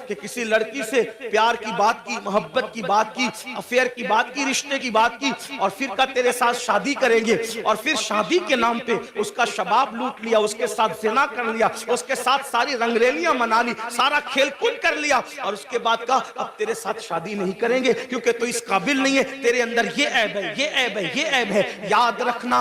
کہ کسی لڑکی سے پیار کی بات کی، محبت کی بات کی، افیئر کی بات کی، رشتے کی بات کی، اور پھر کہا تیرے ساتھ شادی کریں گے، اور پھر شادی کے نام پہ اس کا شباب لوٹ لیا، اس کے ساتھ زنا کر لیا، اس کے ساتھ ساری رنگریلیاں منا لی، سارا کھیل کود کر لیا، اور اس کے بعد کہا اب تیرے ساتھ شادی نہیں کریں گے کیونکہ تو اس قابل نہیں ہے، تیرے اندر یہ عیب ہے، یہ عیب ہے، یہ عیب ہے۔ یاد رکھنا،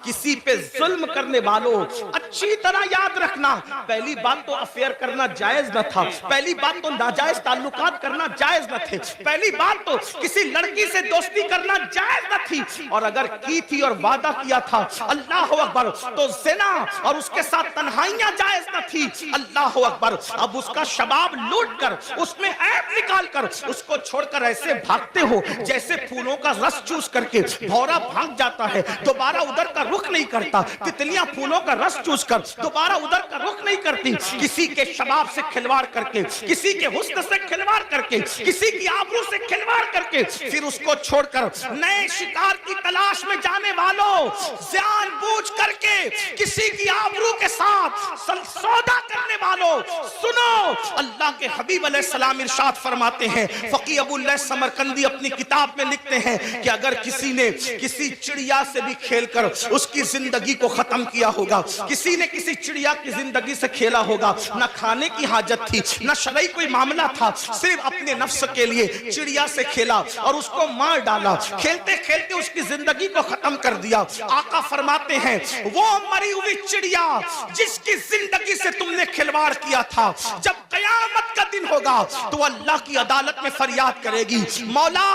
کسی پہ ظلم کرنے والوں اچھی طرح یاد رکھنا، پہلی بات تو افیئر کرنا جائز نہ تھا، پہلی بات تو ناجائز تعلقات کرنا جائز نہ تھے، پہلی بات تو کسی لڑکی سے دوستی کرنا جائز نہ تھی، اور اگر کی تھی اور وعدہ کیا تھا اللہ اکبر تو زنا اور اس کے ساتھ تنہائیاں جائز نہ تھی، اللہ اکبر۔ اب اس کا شباب لوٹ کر، اس میں عیب نکال کر، اس کو چھوڑ کر ایسے بھاگتے ہو جیسے پھولوں کا رس چوس کر کے بھورا بھاگ جاتا ہے، دوبارہ ادھر کا رخ نہیں کرتا، تتلیاں پھولوں کا رس چوس کر دوبارہ ادھر کا رخ نہیں کرتی، کسی کے شباب سے کھلواڑ کر کے، کسی کے حسن سے کھلواڑ کر کے، کسی کی آبرو سے کھلواڑ کر کے، پھر اس کو چھوڑ کر نئے شکار کی تلاش میں جانے والوں، جان بوجھ کر کے کسی کی آبرو کے ساتھ سودا کرنے والوں، سنو اللہ کے حبیب علیہ السلام ارشاد فرماتے ہیں، فقی ابو اللہ سمرقندی اپنی کتاب میں لکھتے ہیں کہ اگر کسی نے کسی چڑیا سے بھی کھیل کر اس کی زندگی کو ختم کیا ہوگا، کسی نے کسی چڑیا کی زندگی سے کھیلا ہوگا، نہ کھانے کی حاجت تھی، نہ شرعی کوئی معاملہ تھا، صرف اپنے نفس کے لیے چڑیا سے کھیلا اور اس کو مار ڈالا، کھیلتے کھیلتے اس کی زندگی کو ختم کر دیا، آقا فرماتے ہیں وہ مری ہوئی چڑیا جس کی زندگی سے تم نے کھلواڑ کیا تھا، جب قیامت کا دن ہوگا تو اللہ کی عدالت میں فریاد کرے گی، مولا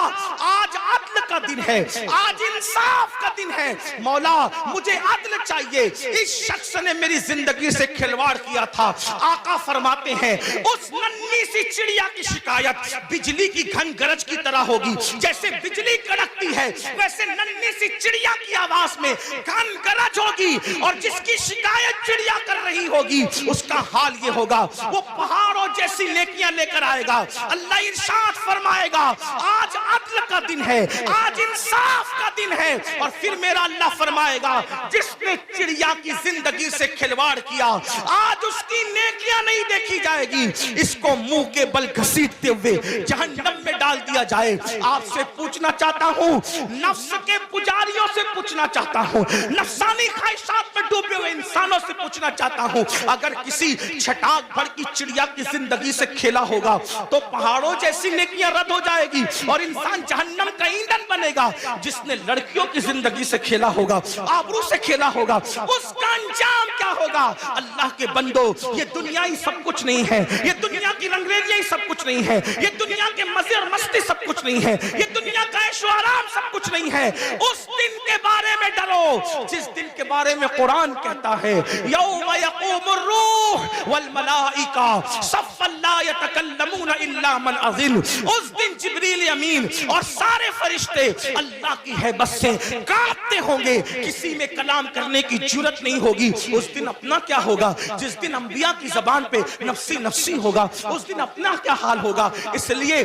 آج عدل کا دن ہے، آج انصاف کا دن ہے، مولا مجھے عدل چاہیے، اس شخص نے میری زندگی سے کھلواڑ کیا تھا۔ آقا فرماتے ہیں اس ننھی سی چڑیا کی شکایت بجلی کی گھن گرج کی طرح ہوگی، جیسے بجلی کڑکتی ہے ویسے ننھی سی چڑیا کی آواز میں گھن گرج ہوگی، اور جس کی شکایت چڑیا کر رہی ہوگی اس کا حال یہ ہوگا، وہ پہاڑوں جیسی نیکیاں لے کر آئے گا، اللہ ارشاد فرمائے گا آج عدل کا دن ہے، آج انصاف کا دن ہے، اور پھر میرا اللہ فرمائے گا جس نے چڑیا کی زندگی سے کھلواڑ کیا آج اس کی نیکیاں نہیں دیکھی جائے گی، اس کو منہ کے بل گھسیٹتے ہوئے جہنم میں ڈال دیا جائے۔ آپ سے پوچھنا چاہتا ہوں، نفس کے پجاریوں سے پوچھنا چاہتا ہوں، نفسانی خواہشات میں ڈوبے ہوئے انسانوں سے پوچھنا چاہتا ہوں، اگر کسی چھٹاک بھر کی چڑیا کی زندگی سے کھیلا ہوگا تو پہاڑوں جیسی نیکیاں رد ہو جائے گی اور انسان جہنم کا ایندھن بنے گا۔ جس نے لڑکیوں کی زندگی سے کھیلا ہوگا، آبرو سے کھیلا ہوگا، اس کا انجام کیا ہوگا؟ اللہ کے بندو، یہ دنیا ہی سب کچھ نہیں ہے، یہ دنیا کی رنگریلیاں ہی سب کچھ نہیں ہے، یہ دنیا کے مزے اور مستی سب کچھ نہیں ہے، یہ دنیا کا عیش و آرام سب کچھ نہیں ہے۔ اس دن کے بارے میں ڈرو جس دن کے بارے میں قرآن کہتا ہے یوم یقوم الروح والملائکہ صفا لا یتکلمون الا من اذن، اس دن جبریل امین اور سارے فرشتے اللہ کی ہیبت سے کانپتے ہوں گے، کسی میں کلام کرنے کی جرت نہیں ہوگی۔ اس دن اپنا کیا ہوگا؟ جس دن انبیاء کی زبان پہ نفسی نفسی ہوگا، اس دن اپنا کیا حال ہوگا؟ اس لیے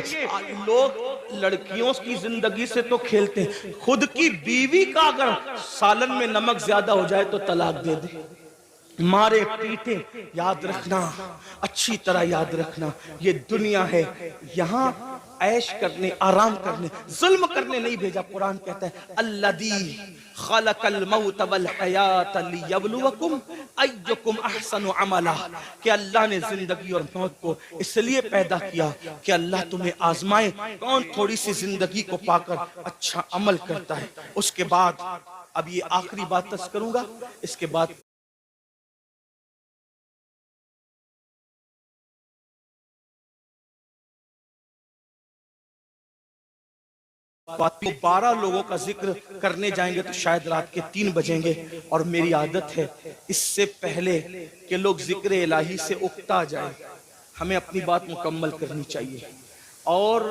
لوگ لڑکیوں کی زندگی سے تو کھیلتے ہیں، خود کی بیوی کا اگر سالن میں نمک زیادہ ہو جائے تو طلاق دے دے، مارے پیٹے۔ یاد رکھنا، اچھی طرح یاد رکھنا، یہ دنیا ہے، یہاں عیش کرنے، آرام کرنے، ظلم کرنے نہیں بھیجا۔ قرآن کہتا ہے الذی خلق الموت والحیات لیبلوکم ایکم احسن عملا، کہ اللہ نے زندگی اور موت کو اس لیے پیدا کیا کہ اللہ تمہیں آزمائے کون تھوڑی سی زندگی کو پا کر اچھا عمل کرتا ہے۔ اس کے بعد اب یہ آخری بات تذکر کروں گا، اس کے بعد باتوں 12 لوگوں کا ذکر کرنے جائیں گے تو شاید رات کے 3 بجیں گے، اور میری عادت ہے اس سے پہلے کہ لوگ ذکر الہی سے اکتا جائیں ہمیں اپنی بات مکمل کرنی چاہیے، اور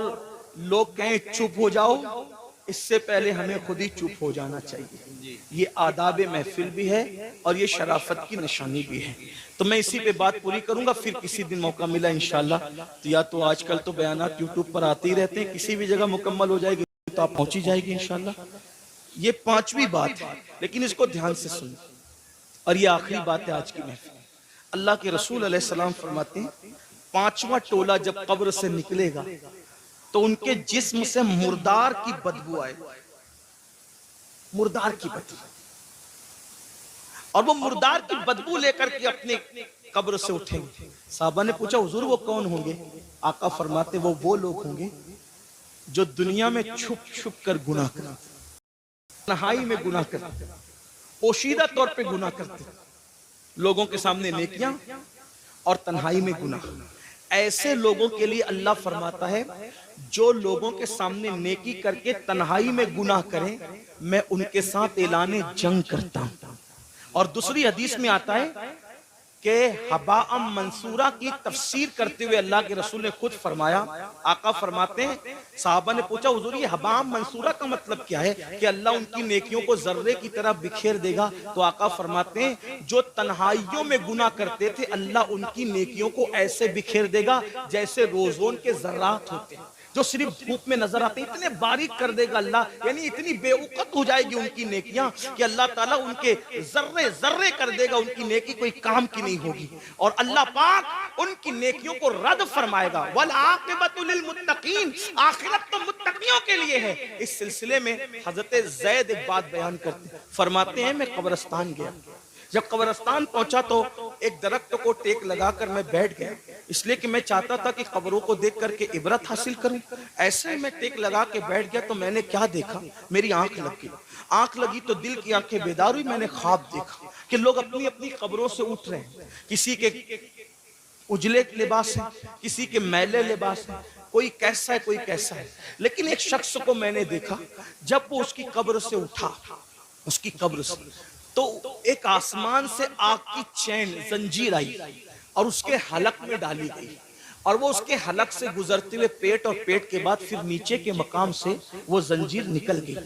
لوگ کہیں چپ ہو جاؤ اس سے پہلے ہمیں خود ہی چپ ہو جانا چاہیے۔ یہ آداب محفل بھی ہے اور یہ شرافت کی نشانی بھی ہے۔ تو میں اسی پہ بات پوری کروں گا، پھر کسی دن موقع ملا انشاءاللہ تو یا تو آج کل تو بیانات یوٹیوب پر آتے ہی رہتے ہیں، کسی بھی جگہ مکمل ہو جائے گی تو آپ پہنچی جائے گی انشاءاللہ۔ یہ 5ویں بات ہے، لیکن اس کو دھیان سے سنیں، اور یہ آخری بات ہے آج کی محفل۔ اللہ کے رسول علیہ السلام فرماتے ہیں पांचवा टोला जब कब्र से निकलेगा तो उनके जिस्म से मुर्दार की बदबू आए, मुर्दार की बदबू, और वो मुर्दार की बदबू लेकर के अपने कब्र से उठेंगे। साहबा ने पूछा हुजूर वो कौन होंगे? आका फरमाते वो लोग होंगे जो दुनिया में छुप छुप कर गुनाह करते, तन्हाई में गुनाह करते, पोशीदा तौर पे गुनाह करते, लोगों के सामने नेकियां और तन्हाई में गुनाह। ऐसे लोगों के लिए अल्लाह फरमाता है जो लोगों के सामने नेकी करके तन्हाई में गुनाह करें, मैं उनके साथ ऐलाने जंग करता हूं। और दूसरी हदीस में आता है कि हबाअम मंसूरा की तफसीर करते हुए अल्लाह के रसूल ने खुद फरमाया, आका फरमाते हैं साहबा ने पूछा हुजूर ये हबाअम मंसूरा का मतलब क्या है? कि अल्लाह उनकी नेकियों को जर्रे की तरह बिखेर देगा। तो आका फरमाते हैं जो तन्हाइयों में गुनाह करते थे अल्लाह उनकी नेकियों को ऐसे बिखेर देगा जैसे रोजोन के जर्रात होते हैं जो सिर्फ धूप में नजर आते हैं, इतने बारीक कर देगा अल्लाह, यानी इतनी बेवकूफ हो जाएगी उनकी नेकियां कि अल्लाह ताला उनके जर्रे जर्रे कर देगा, उनकी नेकी कोई काम की नहीं होगी। और अल्लाह पाक उनकी नेकियों को रद्द फरमाएगा। वल आक़िबतु लिल मुत्तकीन, आखिरत तो मुत्तकियों के लिए है। इस सिलसिले में हजरत ज़ैद एक बात बयान करते, फरमाते हैं मैं कब्रिस्तान गया, जब कब्रिस्तान पहुंचा तो एक दरख्त को टेक लगाकर मैं बैठ गया, इसलिए कि मैं चाहता था कि कब्रों को देख करके इबरत हासिल करूं। ऐसे मैं टेक लगा के बैठ गया तो मैंने क्या देखा, मेरी आंख लगी, आंख लगी तो दिल की आंखें बेदार हुई। मैंने ख्वाब देखा कि लोग अपनी अपनी कब्रों से उठ रहे हैं, किसी के उजले लिबास है, किसी के मैले लिबास है, कोई कैसा है कोई कैसा है। लेकिन एक शख्स को मैंने देखा जब वो उसकी कब्र से उठा, उसकी कब्र से, तो एक आसमान से आग की चैन जंजीर आई और उसके हलक में डाली गई, और वो उसके हलक से गुजरते हुए पेट, और पेट के बाद फिर नीचे के मकाम से वो जंजीर निकल गई,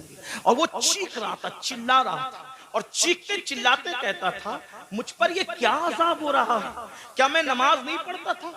और वो चीख रहा था, चिल्ला रहा था, और चीखते चिल्लाते कहता था मुझ पर ये क्या अजाब हो रहा है? क्या मैं नमाज नहीं पढ़ता था?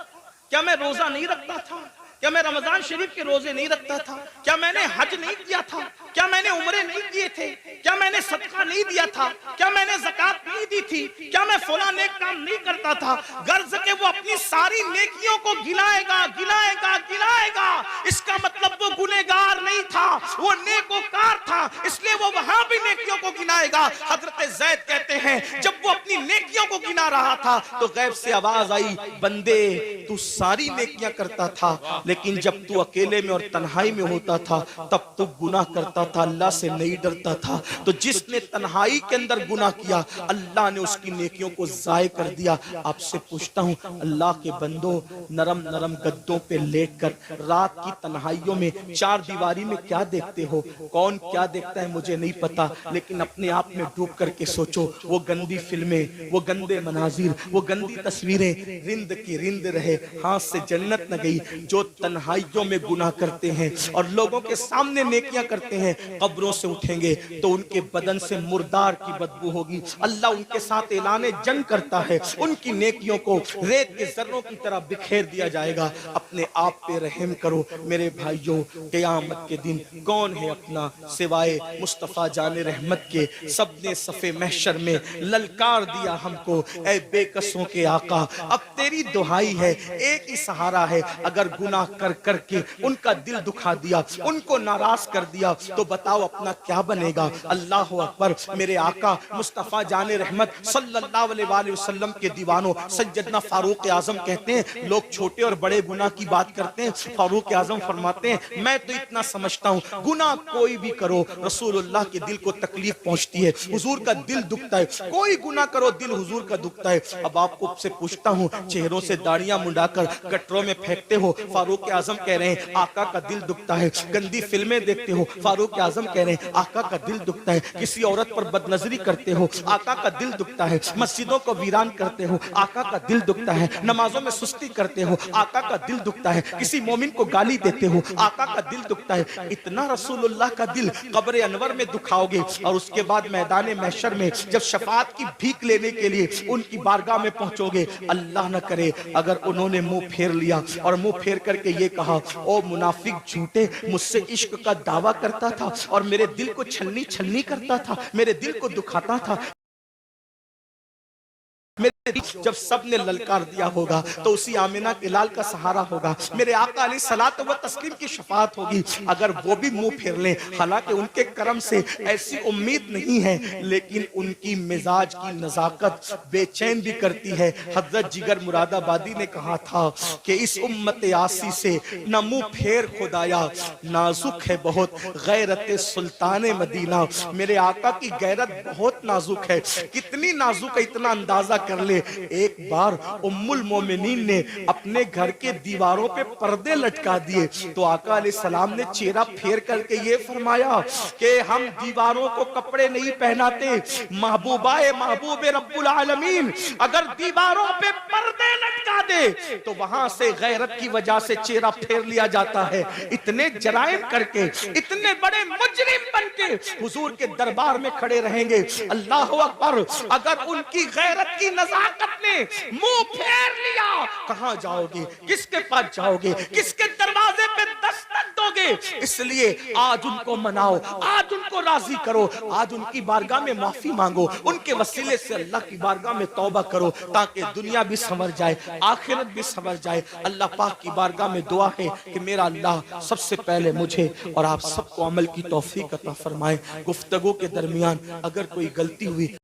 क्या मैं रोजा नहीं रखता था? क्या मैं रमजान शरीफ के रोजे नहीं रखता था? क्या मैंने हज नहीं किया था? क्या मैंने उम्रे नहीं किए थे? क्या मैंने सदका नहीं दिया था? क्या मैंने ज़कात नहीं दी थी? क्या मैं फलां नेक काम नहीं करता था? गर्ज के वो अपनी सारी नेकियों को गिनाएगा गिनाएगा गिनाएगा, इसका मतलब वो गुनहगार नहीं था, वो नेकोकार था, इसलिए वो वहां भी नेकियों को गिनाएगा। हजरत ज़ैद कहते हैं जब वो अपनी नेकियों को गिना रहा था तो गैब से आवाज आई, बंदे तू सारी नेकियां करता था, लेकिन जब तू अकेले में और तन्हाई में होता था तब तू गुनाह करता था, अल्लाह से नहीं डरता था। तो जिसने तन्हाई के अंदर गुनाह किया अल्लाह ने उसकी नेकियों को ज़ाय कर दिया। आपसे पूछता हूँ अल्लाह के बंदो, नरम नरम गद्दों पे लेटकर रात की तन्हाइयों में चार दीवारी में क्या देखते हो? कौन क्या देखता है मुझे नहीं पता, लेकिन अपने आप में डूब करके सोचो, वो गंदी फिल्में, वो गंदे मनाजिर, वो गंदी तस्वीरें रिंद की रिंद रहे, हाथ से जन्नत न गई। जो तन्हाइयों में गुनाह करते हैं और लोगों के सामने नेकियां करते हैं, कब्रों से उठेंगे तो उनके बदन से मुर्दार की बदबू होगी। अल्लाह उनके साथ ऐलाने जंग करता है, उनकी नेकियों को रेत के जर्रों की तरह बिखेर दिया जाएगा। अपने आप पे रहम करो मेरे भाइयों, क़यामत के दिन कौन है अपना सिवाय मुस्तफा जाने रहमत के। सबने सफ़े महशर में ललकार दिया हमको, ऐ बेकसों के आका अब तेरी दुहाई है, एक ही सहारा है। अगर गुनाह कर करके उनका दिल दुखा दिया, उनको नाराज कर दिया, तो बताओ अपना क्या बनेगा। अल्लाह अकबर। मेरे आका मुस्तफा जाने रहमत सल्लल्लाहु अलैहि वसल्लम के दीवानों सैयदना फारूक आजम कहते हैं, लोग छोटे और बड़े गुनाह की बात करते हैं, फारूक आजम फरमाते हैं मैं तो इतना समझता हूँ गुनाह कोई भी करो रसूलुल्लाह के दिल को तकलीफ पहुंचती है, हुजूर का दिल दुखता है, कोई गुनाह करो दिल हुजूर का दुखता है। अब आपको से पूछता हूँ, चेहरों से दाढ़ियां मुंडाकर गटरों में फेंकते हो, फारूक आजम कह रहे हैं आका का दिल दुखता है। गंदी फिल्में देखते हो, फारूक आजम कह रहे हैं आका का दिल दुखता है। किसी औरत पर बदनजरी करते हो, आका का दिल दुखता है। मस्जिदों को वीरान करते हो, आका का दिल दुखता है। नमाजों में सुस्ती करते हो, आका का दिल दुखता है। किसी मोमिन को गाली देते हो, आका का दिल दुखता है। इतना रसूलुल्लाह का दिल कब्र अनवर में दुखाओगे और उसके बाद मैदान महशर में जब शफाअत की भीख लेने के लिए उनकी बारगाह में पहुंचोगे, अल्लाह न करे अगर उन्होंने मुंह फेर लिया और मुंह फेर करके ये कहा, ओ मुनाफिक झूठे, मुझसे इश्क का दावा करता था और मेरे दिल को छलनी छलनी करता था, मेरे दिल को दुखाता था, मेरे जब सब ने ललकार दिया होगा तो उसी आमिना के लाल का सहारा होगा, मेरे आका अलैहि सलात व तस्लीम की शफाअत होगी। अगर वो भी मुंह फेर लें, हालांकि उनके करम से ऐसी उम्मीद नहीं है, लेकिन उनकी मिजाज की नजाकत बेचैन भी करती है। हजरत जिगर मुरादाबादी ने कहा था कि इस उम्मत आसी से न मुंह फेर खुदाया, नाजुक है बहुत गैरत सुल्तान मदीना। मेरे आका की गैरत बहुत नाजुक है, कितनी नाजुक है इतना अंदाजा कर ले। एक बार उम्मुल मोमिनीन ने अपने घर के दीवारों पे पर्दे लटका दिए तो आका अलैहिस्सलाम ने चेहरा फेर करके ये फरमाया कि हम दीवारों को कपड़े नहीं पहनाते, महबूबाए महबूबे रब्बुल आलमीन अगर दीवारों पे पर्दे लटका दे तो वहां से गैरत की वजह से चेहरा फेर लिया जाता है। इतने जराइम करके, इतने बड़े मुजरिम बनके हुजूर के दरबार में खड़े रहेंगे, अल्लाह अकबर। अगर उनकी गैरत की नजाकत ने मुंह फेर लिया, कहां जाओगे, किसके पास जाओगे, किसके दरवाजे पे दस्तक दोगे? इसलिए आज उनको मनाओ, आज उनको राजी करो, आज उनकी बारगाह में माफी मांगो, उनके वसीले से अल्लाह की बारगाह में तौबा करो, ताकि दुनिया भी संवर जाए, आखिरत भी संवर जाए। अल्लाह पाक की बारगाह में दुआ है कि मेरा अल्लाह सबसे पहले मुझे और आप सबको अमल की तौफीक अता फरमाए। गुफ्तगू के दरमियान अगर कोई गलती हुई